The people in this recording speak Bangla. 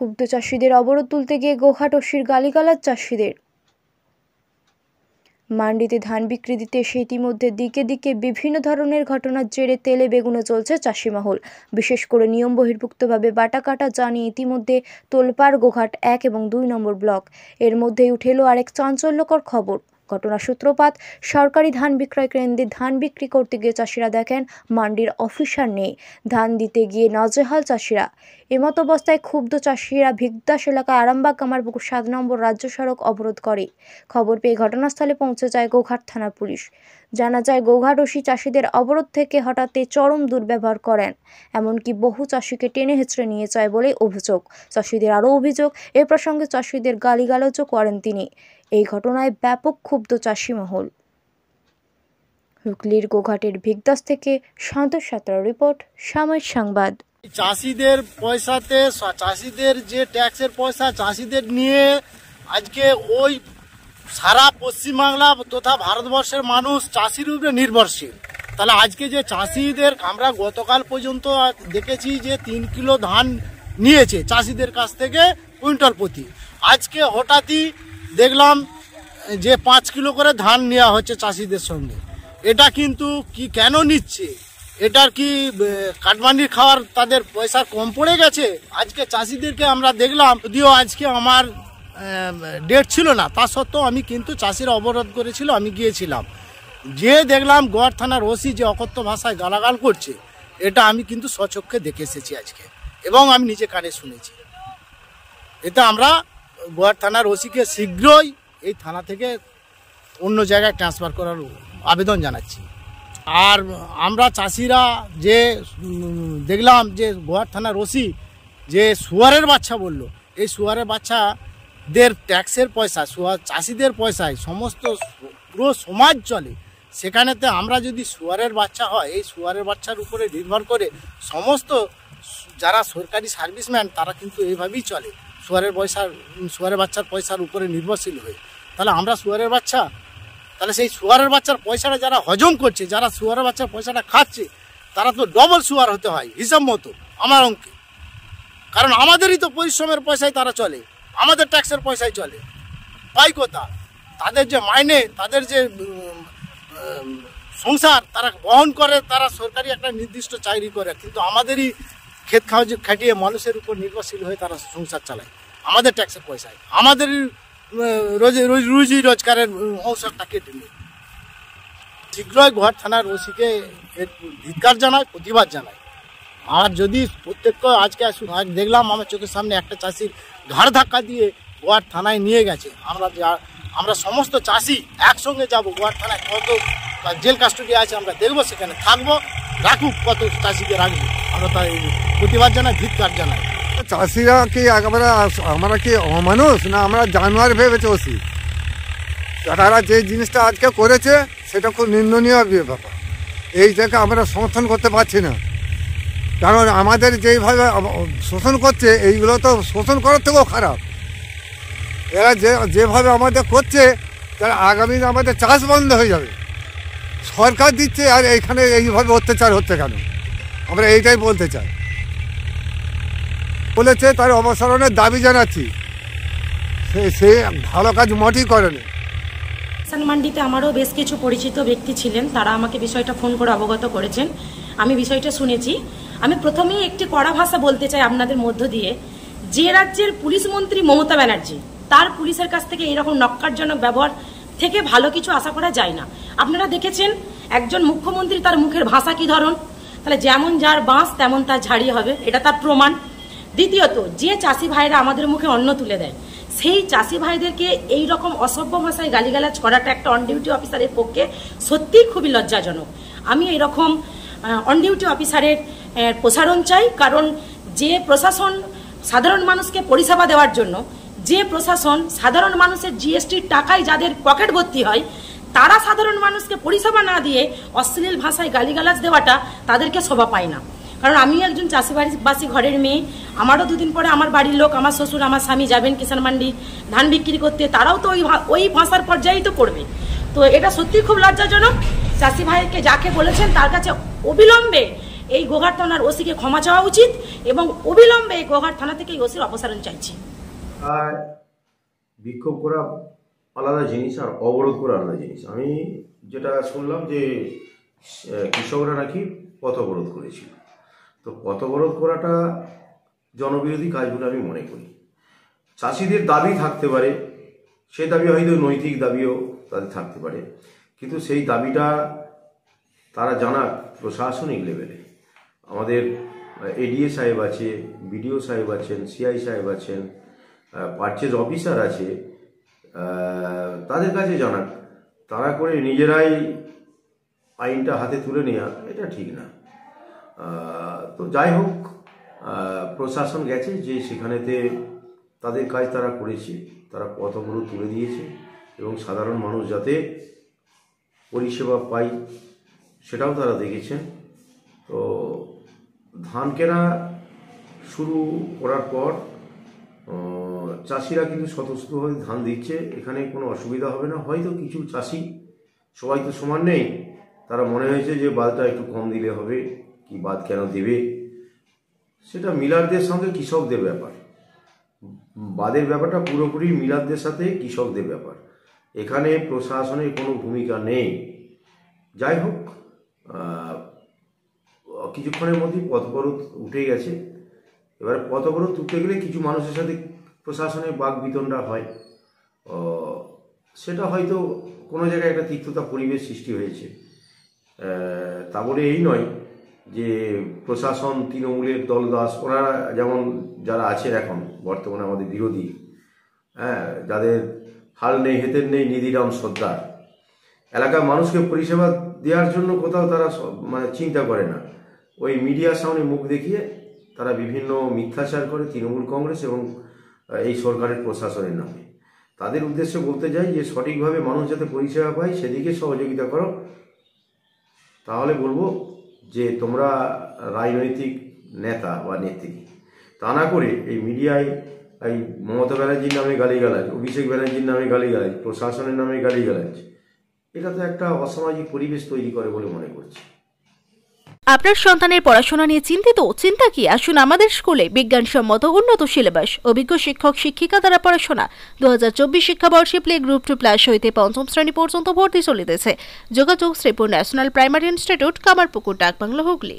ক্ষুব্ধ চাষিদের অবরোধ তুলতে গিয়ে গোঘাট ওসির গালিগালাজ চাষিদের। মান্ডিতে ধান বিক্রি দিতে এসে ইতিমধ্যে দিকে দিকে বিভিন্ন ধরনের ঘটনার জেরে তেলে বেগুনে চলছে চাষি মহল। বিশেষ করে নিয়ম বহির্ভুক্তভাবে বাটা কাটা জানিয়ে ইতিমধ্যে তোলপাড় গোঘাট 1 এবং 2 নম্বর ব্লক। এর মধ্যেই উঠে এলো আরেক চাঞ্চল্যকর খবর। ঘটনার সূত্রপাত সরকারি ধান বিক্রয় কেন্দ্রে ধান বিক্রি করতে গিয়ে চাষিরা দেখেন মান্ডির অফিসার নেই। ধান দিতে গিয়ে নাজেহাল চাষিরা। এমত অবস্থায় ক্ষুব্ধ চাষিরা ভিগদাস এলাকায় আরামবাগ কামারপুকুর 7 নম্বর রাজ্য সড়ক অবরোধ করে। খবর পেয়ে ঘটনাস্থলে পৌঁছে যায় গোঘাট থানার পুলিশ। জানা যায় গোঘাট ওসি চাষিদের অবরোধ থেকে হঠাতে চরম দুর্ব্যবহার করেন, এমনকি বহু চাষিকে টেনে হেঁচড়ে নিয়ে যায় বলে অভিযোগ। চাষিদের আরও অভিযোগ, এ প্রসঙ্গে চাষিদের গালিগালাজও করেন তিনি। এই ঘটনায় ব্যাপক ক্ষুব্ধ চাষি মহল। হুগলির গোঘাটের ভিগদাস থেকে সন্তোষ সাঁতরার রিপোর্ট, সাময়িক সংবাদ। চাষিদের পয়সাতে, চাষিদের যে ট্যাক্সের পয়সা চাষিদের নিয়ে আজকে ওই সারা পশ্চিমবাংলা তথা ভারতবর্ষের মানুষ চাষির উপরে নির্ভরশীল। তাহলে আজকে যে চাষিদের আমরা গতকাল পর্যন্ত দেখেছি যে 3 কিলো ধান নিয়েছে চাষিদের কাছ থেকে কুইন্টাল প্রতি। আজকে হঠাৎই দেখলাম যে 5 কিলো করে ধান নেওয়া হচ্ছে চাষিদের সঙ্গে। এটা কিন্তু কি কেন নিচ্ছে? এটার কি কাটমান্ডির খাওয়ার তাদের পয়সা কম পড়ে গেছে? আজকে চাষিদেরকে আমরা দেখলাম, যদিও আজকে আমার ডেট ছিল না, তা সত্ত্বেও আমি কিন্তু চাষিরা অবরোধ করেছিল, আমি গিয়েছিলাম। যে দেখলাম গোঘাট থানার ওসি যে অকথ্য ভাষায় গালাগাল করছে, এটা আমি কিন্তু স্বচক্ষে দেখে এসেছি আজকে, এবং আমি নিজে কানে শুনেছি। এটা আমরা গোঘাট থানার ওসিকে শীঘ্রই এই থানা থেকে অন্য জায়গায় ট্রান্সফার করার আবেদন জানাচ্ছি। আর আমরা চাষিরা যে দেখলাম যে গোঘাট থানার ওসি যে শুয়ারের বাচ্চা বলল, এই শুয়ারের বাচ্চাদের ট্যাক্সের পয়সা চাষিদের পয়সায় সমস্ত পুরো সমাজ চলে। সেখানেতে আমরা যদি শুয়ারের বাচ্চা হয়, এই শুয়ারের বাচ্চার উপরে নির্ভর করে সমস্ত যারা সরকারি সার্ভিসম্যান তারা কিন্তু এইভাবেই চলে, শুয়ারের বাচ্চার পয়সার উপরে নির্ভরশীল হয়ে। তাহলে আমরা শুয়ারের বাচ্চা, তাহলে সেই শুয়ারের বাচ্চার পয়সাটা যারা হজম করছে, যারা শুয়ারের বাচ্চার পয়সাটা খাচ্ছে, তারা তো ডবল শুয়ার হতে হয় হিসাব মতো আমার অঙ্কে। কারণ আমাদেরই তো পরিশ্রমের পয়সায় তারা চলে, আমাদের ট্যাক্সের পয়সায় চলে। পাই কথা, তাদের যে মাইনে, তাদের যে সংসার তারা বহন করে, তারা সরকারি একটা নির্দিষ্ট চাকরি করে, কিন্তু আমাদেরই ক্ষেত খাটিয়ে মানুষের উপর নির্ভরশীল হয়ে তারা সংসার চালায় আমাদের ট্যাক্সের পয়সায়, আমাদেরই রুজি রোজগারের অংশটা কেটে নিয়ে। শীঘ্রই গোঘাট থানার ওসিকে ধিক্কার জানায়, প্রতিবাদ জানায়। আর যদি প্রত্যেক আজকে আজ দেখলাম আমার চোখের সামনে একটা চাষির ঘাড় ধাক্কা দিয়ে গোঘাট থানায় নিয়ে গেছে। আমরা সমস্ত চাষি একসঙ্গে যাব গোঘাট থানায়, কত জেল কাস্টডি আছে আমরা দেখবো, সেখানে থাকবো, রাখুক কত চাষিকে রাখবো। আমরা তাই প্রতিবাদ জানাই, ধিক্কার জানাই। চাষিরা কি একেবারে আমরা কি অমানুষ না আমরা জানোয়ার ভেবে চলছি? তারা যে জিনিসটা আজকে করেছে সেটা খুব নিন্দনীয় ব্যাপার। এই থেকে আমরা সমর্থন করতে পারছি না, কারণ আমাদের যেইভাবে শোষণ করছে, এইগুলো তো শোষণ করার থেকেও খারাপ। এরা যেভাবে আমাদের করছে, তারা আগামী আমাদের চাষ বন্ধ হয়ে যাবে। সরকার দিচ্ছে আর এইখানে এইভাবে অত্যাচার হচ্ছে কেন? আমরা এইটাই বলতে চাই। বলেছে তার অবসরণের দাবি জানাচ্ছি, সে ভালো কাজ মোটেই করেনি। কিষাণ মান্ডিতে আমারও বেশ কিছু পরিচিত ব্যক্তি ছিলেন, তারা আমাকে বিষয়টা ফোন করে অবগত করেছেন। আমি বিষয়টা শুনেছি। আমি প্রথমেই একটি কড়া ভাষা বলতে চাই আপনাদের মধ্য দিয়ে, যে রাজ্যের পুলিশ মন্ত্রী মমতা ব্যানার্জি, তার পুলিশের কাছ থেকে এরকম নক্কারজনক ব্যবহার থেকে ভালো কিছু আশা করা যায় না। আপনারা দেখেছেন একজন মুখ্যমন্ত্রী, তার মুখের ভাষা কি ধরন, তাহলে যেমন যার বাঁশ তেমন তার ঝাড়ি হবে, এটা তার প্রমাণ। দ্বিতীয়ত, যে চাষি ভাইরা আমাদের মুখে অন্ন তুলে দেয়, সেই চাষি ভাইদেরকে এই রকম অসভ্য ভাষায় গালিগালাজ করাটা একটা অন ডিউটি অফিসারের পক্ষে সত্যিই খুবই লজ্জাজনক। আমি এরকম অন ডিউটি অফিসারের প্রসারণ চাই, কারণ যে প্রশাসন সাধারণ মানুষকে পরিষেবা দেওয়ার জন্য, যে প্রশাসন সাধারণ মানুষের জিএসটির টাকায় যাদের পকেট ভর্তি হয়, তারা সাধারণ মানুষকে পরিষেবা না দিয়ে অশ্লীল ভাষায় গালিগালাজ দেওয়াটা তাদেরকে শোভা পায় না। কারণ আমি একজন চাষিবাসী ঘরের মেয়ে, আমারও দুদিন পরে আমার বাড়ির লোক, আমার শ্বশুর, আমার স্বামী যাবেন কিষাণ মান্ডি ধান বিক্রি করতে, তারাও তো ওই ভাষার পর্যায়েই তো করবে। তো এটা সত্যি খুব লজ্জাজনক। চাষি ভাইকে যাকে বলেছেন তার কাছে অবিলম্বে এই গোঘাট থানার ওসিকে ক্ষমা চাওয়া উচিত এবং অবিলম্বে এই গোঘাট থানা থেকে এই ওসির অপসারণ চাইছি। আর বিক্ষোভ করা আলাদা জিনিস আর অবরোধ করা আলাদা জিনিস। আমি যেটা শুনলাম যে কৃষকরা নাকি পথ অবরোধ করেছিল, তো পথ অবরোধ করাটা জনবিরোধী কাজ বলে আমি মনে করি। চাষিদের দাবি থাকতে পারে, সেই দাবি হয়তো নৈতিক দাবিও তাদের থাকতে পারে, কিন্তু সেই দাবিটা তারা জানাক প্রশাসনিক লেভেলে। আমাদের এডিএ সাহেব আছে, বিডিও সাহেব আছেন, সিআই সাহেব আছেন, পারচেজ অফিসার আছে, তাদের কাছে জানাক। তারা করে নিজেরাই আইনটা হাতে তুলে নেওয়া এটা ঠিক না। তো যাই হোক, প্রশাসন গেছে যে সেখানেতে তাদের কাজ তারা করেছে, তারা পথ অবরোধ তুলে দিয়েছে এবং সাধারণ মানুষ যাতে পরিষেবা পায় সেটাও তারা দেখেছেন। তো ধান কেনা শুরু করার পর চাষিরা কিন্তু স্বতঃস্ফূর্তভাবে ধান দিচ্ছে, এখানে কোনো অসুবিধা হবে না। হয়তো কিছু চাষি, সবাই তো সমান নেই, তারা মনে হয়েছে যে বাদটা একটু কম দিলে হবে, কি বাদ কেন দেবে, সেটা মিলারদের সঙ্গে কৃষকদের ব্যাপার। বাদের ব্যাপারটা পুরোপুরি মিলারদের সাথে কৃষকদের ব্যাপার, এখানে প্রশাসনের কোনো ভূমিকা নেই। যাই হোক, কিছুক্ষণের মধ্যেই পথ অবরোধ উঠে গেছে। এবার পথ অবরোধ উঠতে গেলে কিছু মানুষের সাথে প্রশাসনের বাক বিতণ্ডা হয়, সেটা হয়তো কোনো জায়গায় একটা তিক্ততা পরিবেশ সৃষ্টি হয়েছে। তা বলে এই নয় যে প্রশাসন তৃণমূলের দলদাস, ওনারা যেমন যারা আছেন এখন বর্তমানে আমাদের বিরোধী, যাদের হাল নেই হেতের নেই নিধিরাম সর্দার, এলাকার মানুষকে পরিষেবা দেওয়ার জন্য কোথাও তারা মানে চিন্তা করে না। ওই মিডিয়ার সামনে মুখ দেখিয়ে তারা বিভিন্ন মিথ্যাচার করে তৃণমূল কংগ্রেস এবং এই সরকারের প্রশাসনের নামে। তাদের উদ্দেশ্যে বলতে চাই যে সঠিকভাবে মানুষ যাতে পরিষেবা পায় সেদিকে সহযোগিতা করো, তাহলে বলবো যে তোমরা রাজনৈতিক নেতা বা নেত্রী। তা না করে এই মিডিয়ায় এই মমতা ব্যানার্জির নামে গালিগালাজ, অভিষেক ব্যানার্জির নামে গালিগালাজ, প্রশাসনের নামে গালিগালাজ, এটা তো একটা অসামাজিক পরিবেশ তৈরি করে বলে মনে করছি। আপনার সন্তানের পড়াশোনা নিয়ে চিন্তিত? চিন্তা কি, আসুন আমাদের স্কুলে। বিজ্ঞানসম্মত উন্নত সিলেবাস, অভিজ্ঞ শিক্ষক শিক্ষিকা দ্বারা পড়াশোনা। 2024 শিক্ষাবর্ষে প্লে গ্রুপ 2+ হইতে 5ম শ্রেণী পর্যন্ত ভর্তি চলিতেছে। যোগাযোগ Sripur national primary institute, Kamarpukur, Dakbungalow, Hooghly.